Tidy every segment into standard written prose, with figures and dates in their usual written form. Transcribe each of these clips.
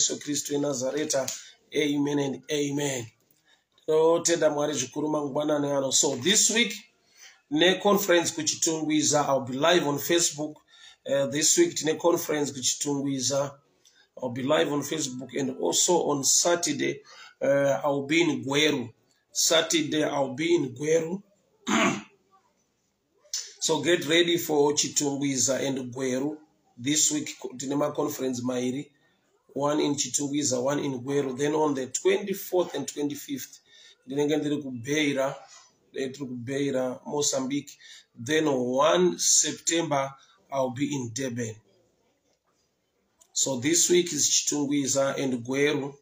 Yesu Kristu Nazareta. Amen and amen. So this week, ne conference kuchitungwiza, I'll be live on Facebook. This week, ne conference kuchitungwiza, I'll be live on Facebook, and also on Saturday, I'll be in Gweru. Saturday, I'll be in Gweru. So get ready for Chitungwiza and Gweru. This week, Dinema Conference Mairi. One in Chitungwiza, one in Gweru. Then on the 24th and 25th, Beira, Mozambique. Then on 1 September, I'll be in Durban. So this week is Chitungwiza and Gweru.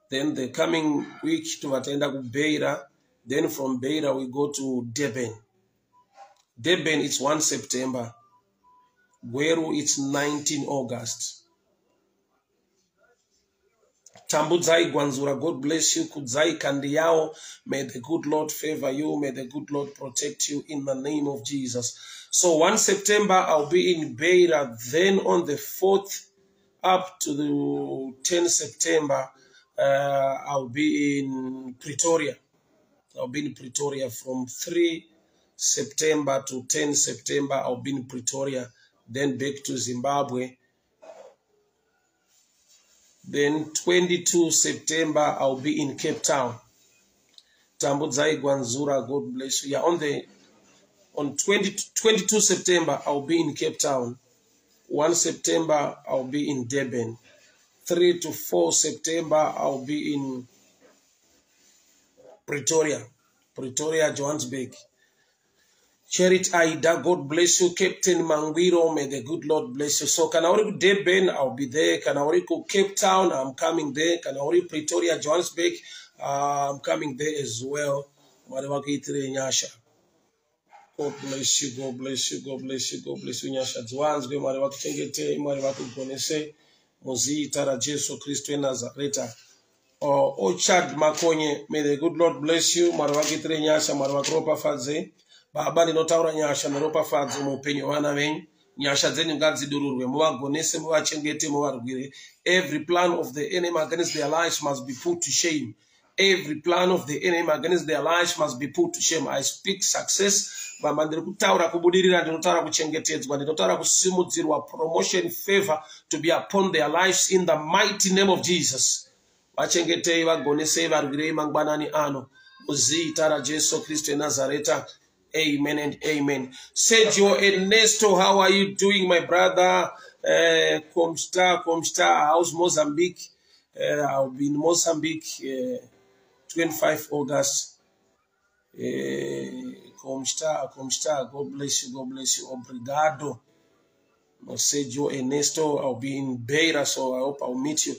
Then the coming week to attend Beira. Then from Beira, we go to Durban. Durban, it's 1 September. Gweru, it's 19 August. Tambudzai Gwanzura, God bless you. Kudzai Kandiao, may the good Lord favor you. May the good Lord protect you in the name of Jesus. So 1 September, I'll be in Beira. Then on the 4th up to the 10 September, I'll be in Pretoria. I'll be in Pretoria from 3 September to 10 September. I'll be in Pretoria. Then back to Zimbabwe. Then 22 September, I'll be in Cape Town. Tambudzai Gwanzura, God bless you. Yeah, on 22 September, I'll be in Cape Town. 1 September, I'll be in Durban. 3 to 4 September, I'll be in Pretoria, Johannesburg. Cherit Aida, God bless you. Captain Mangwiro, may the good Lord bless you. So Kanauri Durban, I'll be there. Kanauri Cape Town, I'm coming there. Kanauri Pretoria, Johannesburg, I'm coming there as well. God bless you, God bless you, God bless you, God bless you. Nyasha Zwanzwe, Mariwa Kuchengete, Mariwa Kugonese, Mozi Tara Jesu Kristu Nazareta. Ochad Makonye, may the good Lord bless you. Mariwa Kitre Nyasha, Mariwa Kropa Fadze. Baba ni notaura nyasha naropa fadzi mupenyo wana venyu nyasha dzenyu ngadzidururwe muvagonese muvachengete muvarwire. Every plan of the enemy against their lives must be put to shame. Every plan of the enemy against their lives must be put to shame. I speak success. Baba ndiri kutaura kubudirira, ndinotaura kuchengetedzwa, ndinotaura kusimudzirwa promotion, favor to be upon their lives in the mighty name of Jesus. Vachengetei vagonesei varwirei mangwanani ano muzita raJesu Kristu Nazareta. Amen and amen. Sergio Ernesto, how are you doing, my brother? Komsta, how's Mozambique? I'll be in Mozambique 25 August. Komsta, God bless you, God bless you. Obrigado. Sergio Ernesto, I'll be in Beira, so I hope I'll meet you.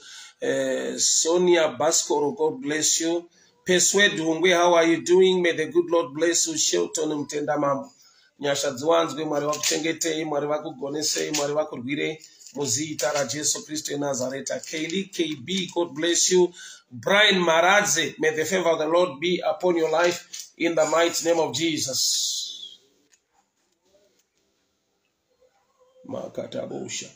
Sonia Bascoro, God bless you. Persuade Hungwe, how are you doing? May the good Lord bless you. Shelton Mtenda Mambo. Nyasha Zwanzwe, Mariwa Kuchengete, Mariwa Kugonese, Mariwa Kurwire, Muzita raJesu Kristu Nazareta. Kaylee KB, God bless you. Brian Maradze, may the favor of the Lord be upon your life in the mighty name of Jesus. Makatabusha.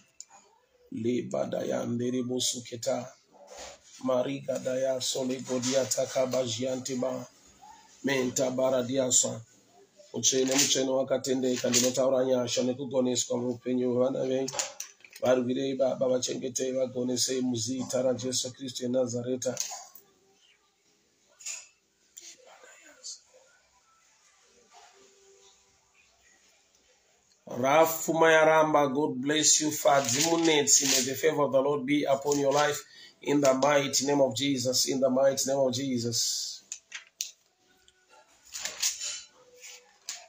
Libadaya Nderibu Suketa. Mariga daya sole godia takabajianti ba menta baradiasa muchene wakatendeka ndinotaura nyasha nekugoneswa mupenyu vana venyu varwirei baba vachengetei vagonesei muzita raJesu Kristu Nazareta. Rafu Mayaramba, God bless you. Fadzimunetsi, may the favor of the Lord be upon your life. In the mighty name of Jesus, in the mighty name of Jesus.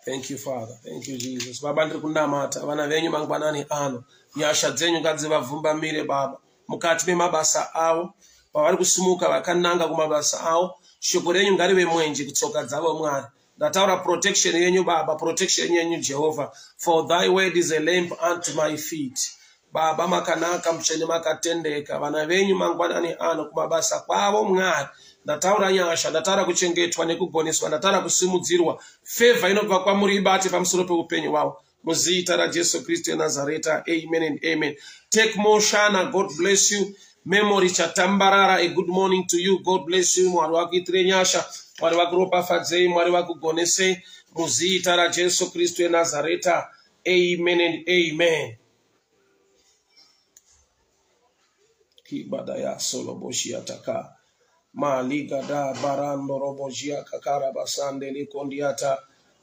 Thank you, Father. Thank you, Jesus. Baba ndiri kunamata vana venyu mangwanani ano. Nyasha dzenyu ngadzivavhumbamire Baba. Mukati memabasa avo, pavari kusimuka vakananga kumabasa avo, shoko renyu ngarive mwenje kutsoka dzavo Mwari. Ndataura protection yenyu Baba, protection yenyu Jehovah. For thy word is a lamp unto my feet. Baba makanaka mchene makatendeka vana venyu mangwanani ano kumabasa kwavo Mwari. Ndataura nyasha, ndataura kuchengetwa nekugoneswa, ndataura kusimudzirwa. Favor inobva kwamuri ibate pamusoro peupenyu wavo. Muzita raJesu Kristu Nazareta. Amen and amen. Take more Shana, God bless you. Memory chatambarara. A good morning to you. God bless you. Mwari wakuitire nyasha. Mwari wakuropafadzei. Mwari wakugonese. Muzita raJesu Kristu eNazareta. Amen and amen. Kibadaya soloboshia taka. Maliga da barando robojia kakara basande li kondiata.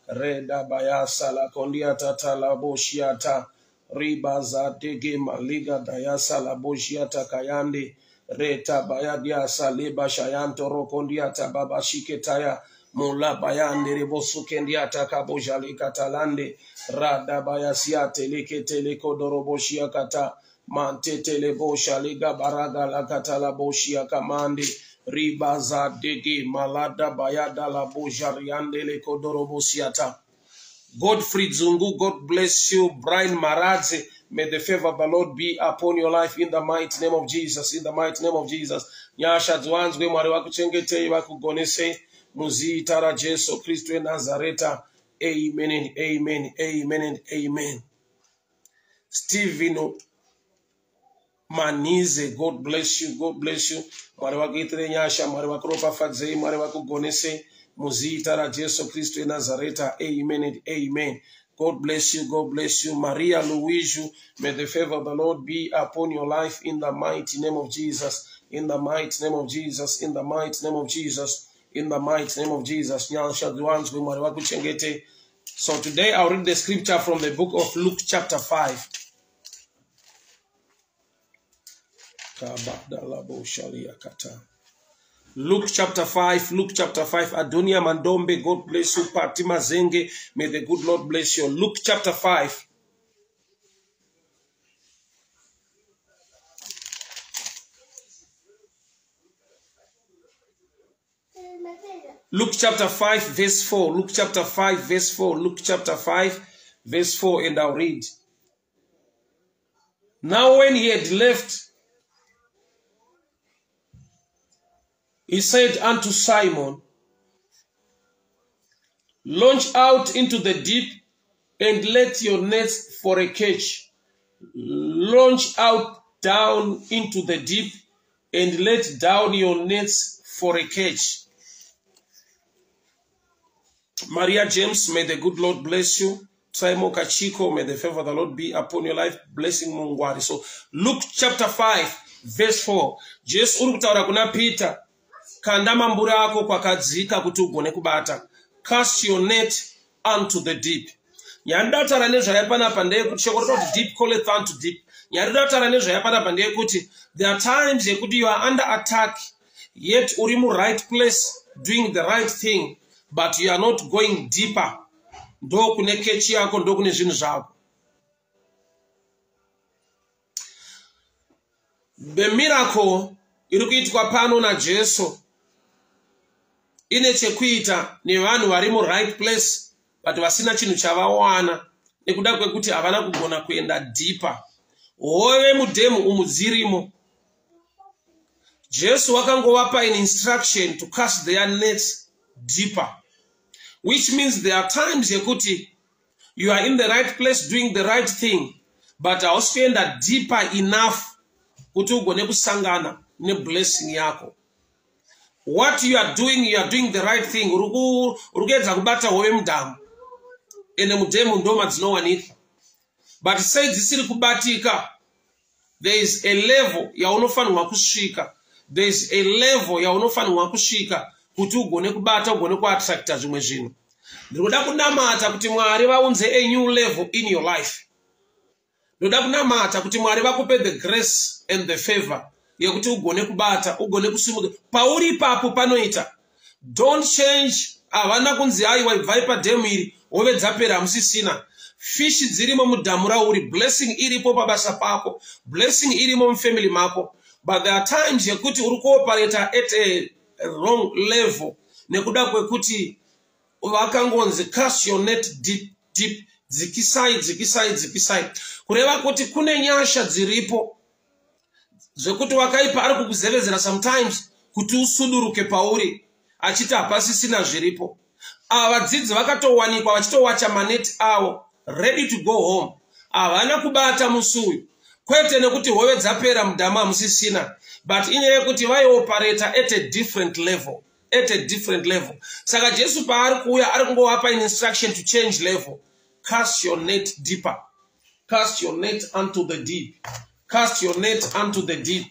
Reda bayasa la kondiata talaboshiata. Ribaza dege maliga dayasa la boshiata kayande. Reta bayadiasa leba shayanto rokondiata baba shiketaya. Mula bayande rebosu kendiata kabojali katalande. Rada bayasiate lekete lekodoroboshia kata. Mantete lebosha liga baraga la katala boshia kamande. Ribaza dege malada bayada la boja riande le kodorobosiata. Godfrey Zungu, God bless you. Brian Maradze, may the favor of the Lord be upon your life in the mighty name of Jesus. In the mighty name of Jesus. Nyasha dzwanzwe mwari wakuchengete wakugonese muzita raJesu Kristu eNazareta. Amen and amen. Amen and amen. Stephen Manize, God bless you. God bless you. Mwari wakuitire nyasha, mwari wakuropafadzei, mwari wakugonese muzita raJesu Kristu eNazareta. Amen and amen. God bless you. God bless you. Maria Louise, may the favor of the Lord be upon your life in the mighty name of Jesus. In the mighty name of Jesus. In the mighty name of Jesus. In the mighty name of Jesus. So today I'll read the scripture from the book of Luke chapter 5. Luke chapter 5, Luke chapter 5. Adonia Mandombe, God bless you. Patima Zenge, may the good Lord bless you. Luke chapter 5. Luke chapter 5 verse 4. Luke chapter 5 verse 4. Luke chapter 5 verse 4, and I'll read. Now when he had left, he said unto Simon, launch out into the deep and let your nets for a catch. Launch out down into the deep and let down your nets for a catch. Maria James, may the good Lord bless you. Simon Kachiko, may the favor of the Lord be upon your life. Blessing Mungwari. So Luke chapter 5 verse 4. Jesus urukutaura kuna Peter. Kanda mambura ako kwa kadzika kuti ugone kubata. Cast your net unto the deep. Nyandatara nezvayapana pandeye kuti shokoro kuti deep calleth unto deep. Nyandatara nezvayapana pandeye kuti there are times yekuti you are under attack, yet uri mu right place doing the right thing, but you are not going deeper. Ndo kune kechi yako, ndo kune zvinhu zvako. The miracle iri kuitwa pano naJesu ine chekuita nevanhu vari mu right place but vasina chinhu chavawana nekuda kwekuti havana kugona kuenda deeper. Hove mudhemu umudzirimo. Jesu wakangovapa an instruction to cast their nets deeper, which means there are times yekuti you are in the right place doing the right thing, but hausienda deeper enough kuti ugone kusangana ne blessing yako. What you are doing the right thing. Urugedza kubata hove mudhamu ene mudhemu ndoma dzinowanika, but say dzisiri kubatika, there is a level yaunofanirwa kusvika. There is a level yaunofanirwa kusvika kuti ugone kubata, ugone kuattracta zvimwe zvinhu. Ndinoda kunamata kuti Mwari vaunze a new level in your life. Ndinoda kunamata kuti Mwari vakupe the grace and the favor yekuti ugone kubata, ugone kusimuka. Pauri ipapo panoita. Don't change. Havana kunzi hai waibva padhamu iri hove dzapera hamusisina. Fish dzirimo mudhamu rauri, blessing iripo pabasa pako, blessing irimo mufamily mako. But there are times yekuti uri kuoperate at a wrong level nekuda kwekuti vakangonzi cast your net deep deep, dzikisai. Kureva kuti kune nyasha dziripo zvekuti wakaipa ari kukuzevezera sometimes kuti usuduruke pauri achiti hapasisina zviripo. Ava vadzidzi vakatowanikwa vachitowacha maneti avo ready to go home. Havana kubata musi uyu, kwete nekuti hove dzapera mudhamu hamusisina, but inyaya yekuti vaioperata at a different level, at a different level. Saka Jesu paari kuuya ari kungovapa instruction to change level. Cast your net deeper, cast your net unto the deep, cast your net unto the deep.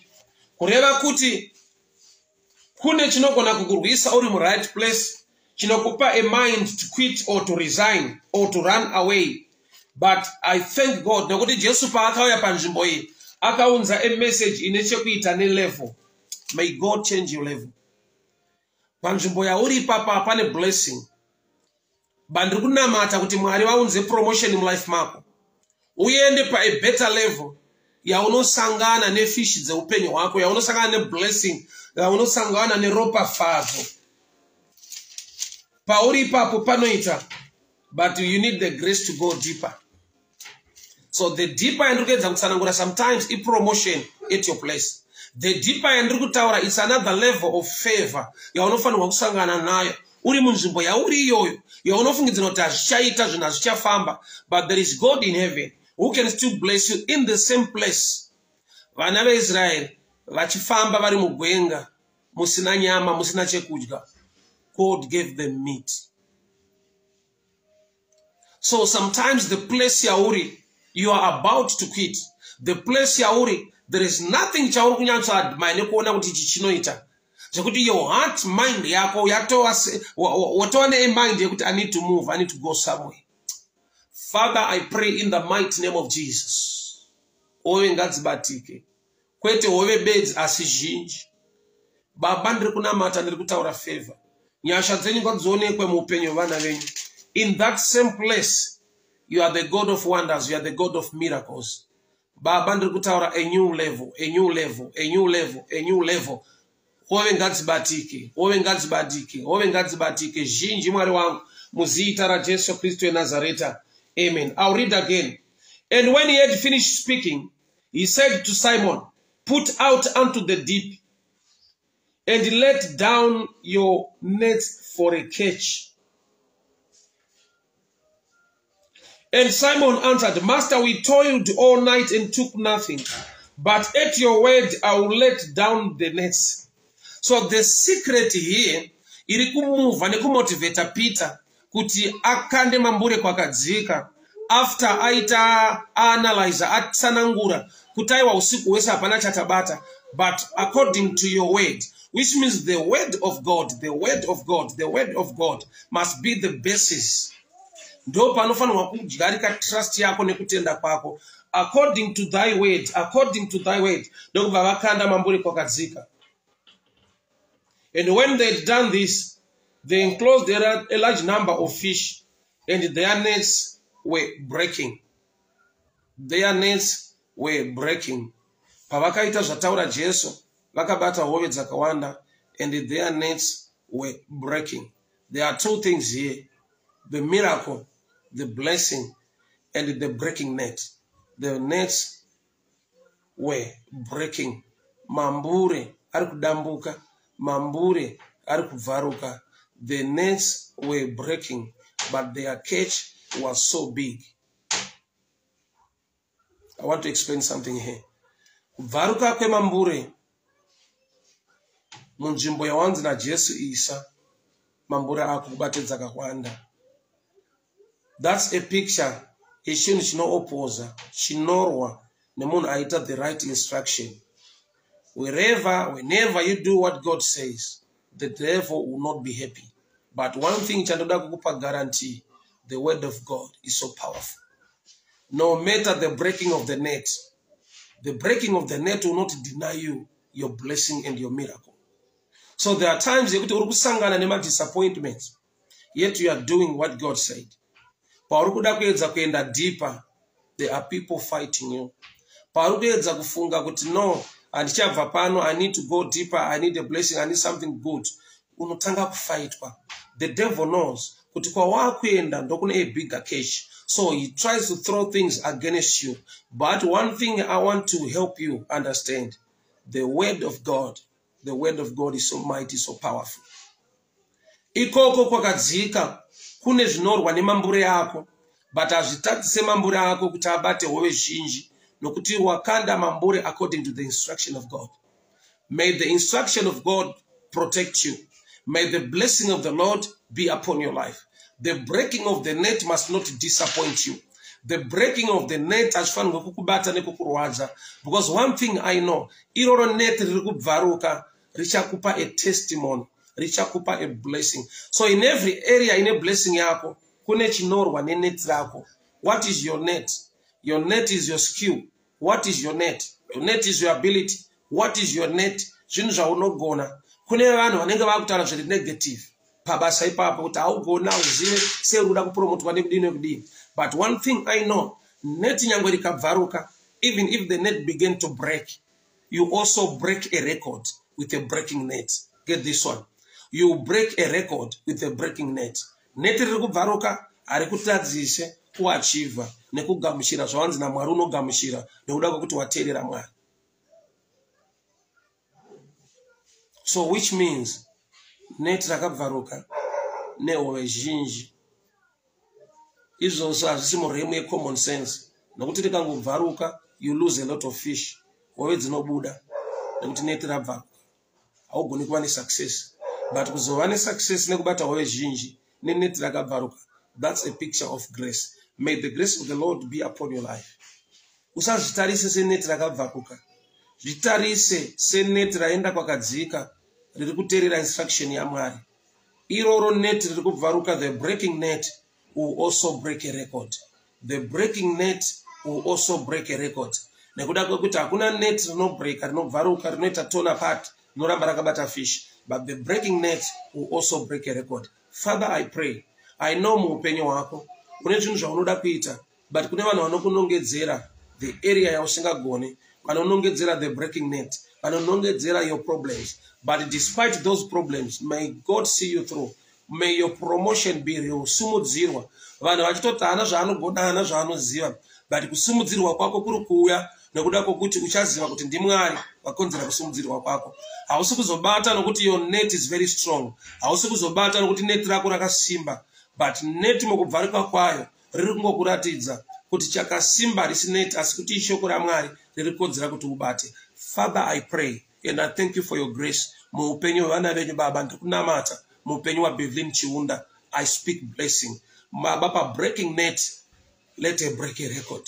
Kureva kuti kune chinogona kukurwisa uri right place, chinokupa a mind to quit or to resign or to run away. But I thank God nekuti Jesu paakauya panzvimbo iyi akaunza a message ine chekuita ne level. May God change your level. Panzvimbo yauri papa pane blessing. Bandiri kunamata kuti Mwari vaunze promotion in life mako. Uende pa a better level. Yaunosangana ne fish dzeupenyu hwako, yaunosangana ne blessing, yaunosangana ne ropa fadzo. Pauri papo panoita, but you need the grace to go deeper. So the deeper and sometimes it's promotion at your place. The deeper and it's another level of favor. You are not kusangana nayo. Uri munzimbo ya uri yoyo. You are not but there is God in heaven who can still bless you in the same place. Vana veIsrael vachifamba vari mugwenga, musina nyama, musina chekudya. God gave them meat. So sometimes the place yauri you are about to quit, the place yauri there is nothing chauri kunyatsa admire kuona kuti chichinoita. Zvekuti your heart mind yako watova ne mind yekuti I need to move, I need to go somewhere. Father, I pray in the mighty name of Jesus. Ove ngadzibatike. Kwete ove beds asizhinji. Baba ndiri kunamata ndiri kutaura favor. Nyasha dzenyu ngadzionekwe muupenyu vana venyu. In that same place, you are the God of wonders, you are the God of miracles. Baba ndiri kutaura a new level, a new level, a new level, a new level. Ove ngadzibatike, ove ngadzibatike, ove ngadzibatike. Zhinji Mwari wangu muzita ra Jesu Kristu eNazareta. Amen. I'll read again. And when he had finished speaking, he said to Simon, put out unto the deep and let down your nets for a catch. And Simon answered, Master, we toiled all night and took nothing, but at your word I will let down the nets. So the secret here, iri kumuva nekumotivata Peter kuti akande mambure kwakadzika after aita analyzer atsanangura kutaiwa usiku wese hapana chatabata, but according to your word, which means the word of God, the word of God, the word of God must be the basis. Ndo panofanirwa kudyarika trust yako nekutenda kwako. According to thy word, according to thy word, ndokubva vakanda mambure kwakadzika. And when they had done this, they enclosed a large number of fish, and their nets were breaking. Their nets were breaking. Pavakaita zvataura Jesu, vakabata hove dzakawanda, and their nets were breaking. There are two things here: the miracle, the blessing, and the breaking net. The nets were breaking. Mambure ari kudambuka, mambure ari kubvaruka. The nets were breaking, but their catch was so big. I want to explain something here. Kubvaruka kwemambure munzvimbo yawanzi naJesu Isa, mambure akubate dzakawanda. That's a picture yechinhu chinoopposa, chinorwa nemunhu aita the right instruction. Whenever you do what God says, the devil will not be happy. But one thing chandoda kukupa guarantee, the word of God is so powerful. No matter the breaking of the net will not deny you your blessing and your miracle. So there are times yekuti uri kusangana nema disappointments, yet you are doing what God said. Pauri kuda kuedza kuenda deeper, there are people fighting you. Pauri kuedza kufunga kuti no, andichabva pano, I need to go deeper, I need a blessing, I need something good. Unotanga kufightwa. The devil knows kuti kwa wakuenda ndokune a bigger case. So he tries to throw things against you. But one thing I want to help you understand, the word of God is so mighty, so powerful. Ikoko kwakadzika kune zvinorwa nemambure yako, but azvitatise mambure yako kuti abate hove zhinji. nokuti wakanda mambure according to the instruction of God. May the instruction of God protect you. May the blessing of the Lord be upon your life. The breaking of the net must not disappoint you. The breaking of the net ashfanwa kukubata nekukurwadza, because one thing I know, iroro net ririkubvaruka richakupa a testimony, richakupa a blessing. So in every area in a blessing yako kune chinorwa nenet rako. What is your net? Your net is your skill. What is your net? Your net is your ability. What is your net? Zvinhu zvaunogona. Kune vanhu vanenge vakutaura zviri negative pabasa ipapo kuti haugona uzive sei unoda kupromotwa nekudini nekudini. But one thing I know, net nyangwe rikabvaruka, even if the net began to break, you also break a record with a breaking net. Get this one. You break a record with a breaking net. Net ririkubvaruka harikutadzise kuachieva nekugamuchira zvawanzi naMwari unogamuchira nekuda kwekuti wateerera Mwari. So which means net rakabvaruka nehove zhinji izvozvo hazvisi muremu yecommon sense, nokuti rikangobvaruka you lose a lot of fish. Hove dzinobuda nekuti net rabvaruka haugoni kuva nesuccess. But kuzova nesuccess nekubata hove zhinji nenet rakabvaruka, that's a picture of grace. May the grace of the Lord be upon your life. Usazvitarise senet rakabvaruka, zvitarise senet raenda kwakadzika riri kuteerera instruction yaMwari. Iroro net riri kubvaruka, the breaking net will also break a record. The breaking net will also break a record. Nekuda kwekuti hakuna net rinobreaka rinobvaruka rinoita torn apart rinoramba rakabata fish, but the breaking net will also break a record. Father, I pray, I know muupenyu hwako kune zvinhu zvaunoda kuita, but kune vanhu vanokunongedzera the area yausingagone, vanonongedzera the breaking net, vanonongedzera your problems. But despite those problems, may God see you through. May your promotion be real. Sumudzirwa. Vanhu vachitoti hana zvaanogona, hana zvaanoziva, but kusumudzirwa kwako kuri kuuya nekuda kwokuti uchaziva kuti ndiMwari wakonzera kusumudzirwa kwako. Hausi kuzobata nokuti your net is very strong. Hausi kuzobata nokuti net rako rakasimba, but net mukubvaruka kwayo riri kungokuratidza kuti chakasimba risi net asi kuti ishoko raMwari riri kodzera kuti ubate. Father, I pray and I thank you for your grace. Muupenyu hwevana venyu Baba, ndikunamata muupenyu waBevelyn Chiunda, I speak blessing. Baba, breaking net, let her break a record.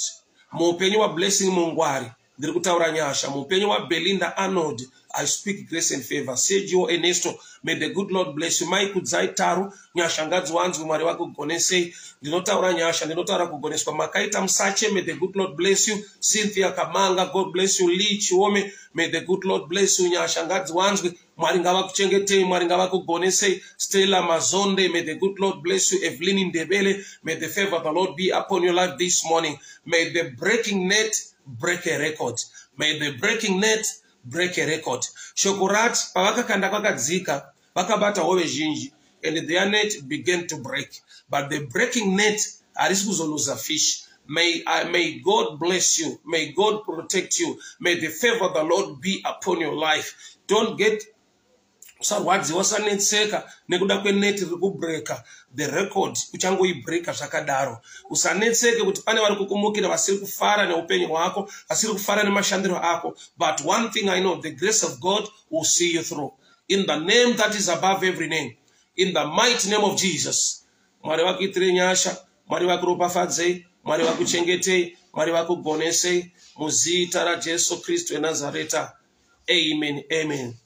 Muupenyu waBlessing Mungwari, ndiri kutaura nyasha. Muupenyu waBelinda Arnold, I speak grace and favor. Sergio Ernesto, may the good Lord bless you. Mike Udzaitaru, nyashangadzi wanzwi Mwari wakugonesei. Ndinotaura nyasha, ndinotaura kugoneswa. Makaita Msache, may the good Lord bless you. Cynthia Kamanga, God bless you. Lee Chiome, may the good Lord bless you. Nyashangadzi wanzwi Mwari ngavakuchengetei, Mwari ngavakugonesei. Stella Mazonde, may the good Lord bless you. Evelyn Ndebele, may the favor of the Lord be upon your life this morning. May the breaking net break a record. May the breaking net break a record. Shokorati pavakakanda kwakadzika vakabata hove zhinji and their net began to break, but the breaking net harisi kuzoluza fish. May God bless you. May God protect you. May the favor of the Lord be upon your life. Don't get sarwadzi wasanetseka nekuda kwenet riri kubreka the record uchangoibreaka zvakadaro. Usanetseke kuti pane vari kukumukira vasiri kufara neupenyu hwako, vasiri kufara nemashandiro ako. But one thing I know, the grace of God will see you through. In the name that is above every name, in the mighty name of Jesus. Mwari vakuitire nyasha, Mwari vakuropafadzei, Mwari vakuchengetei, Mwari vakugonesei, muzita raJesu Kristu eNazareta. Amen, amen.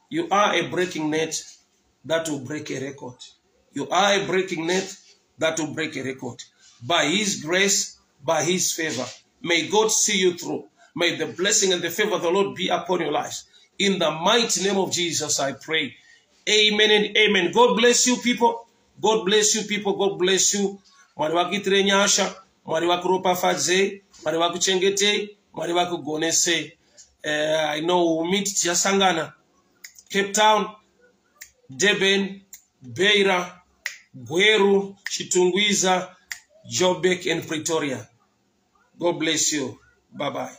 You are a breaking net that will break a record. You are a breaking net that will break a record. By His grace, by His favor, may God see you through. May the blessing and the favor of the Lord be upon your lives. In the mighty name of Jesus, I pray. Amen and amen. God bless you, people. God bless you, people. God bless you. Mwari vakuitire nyasha, Mwari vakuropafadzei, Mwari vakuchengetei, Mwari vakugonesei. I know we'll meet tichasangana Cape Town, Durban, Beira, Gweru, Chitungwiza, Joburg, and Pretoria. God bless you. Bye-bye.